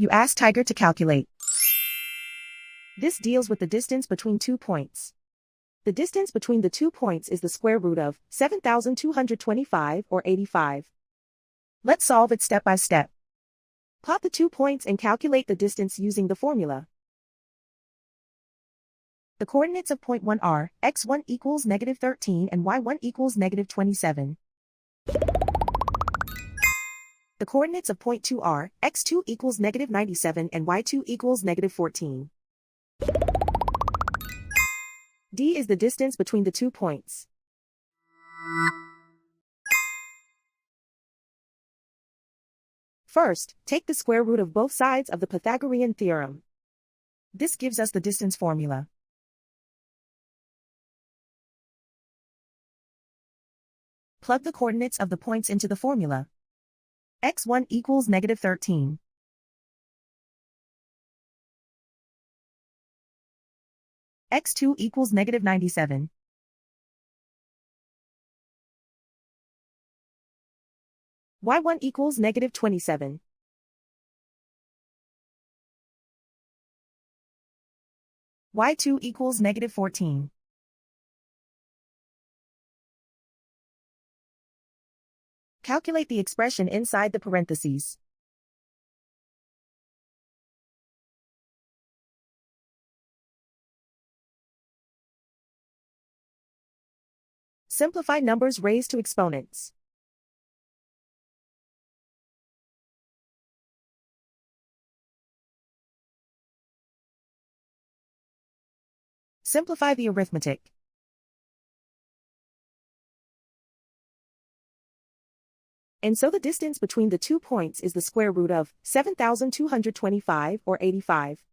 You ask Tiger to calculate. This deals with the distance between 2 points. The distance between the 2 points is the square root of 7,225 or 85. Let's solve it step by step. Plot the 2 points and calculate the distance using the formula. The coordinates of point 1 are x1 equals -13 and y1 equals -27. The coordinates of point 2 are x2 equals -97 and y2 equals -14. D is the distance between the 2 points. First, take the square root of both sides of the Pythagorean theorem. This gives us the distance formula. Plug the coordinates of the points into the formula. x1 equals -13. x2 equals -97. y1 equals -27. y2 equals -14. Calculate the expression inside the parentheses. Simplify numbers raised to exponents. Simplify the arithmetic. And so the distance between the 2 points is the square root of 7,225 or 85.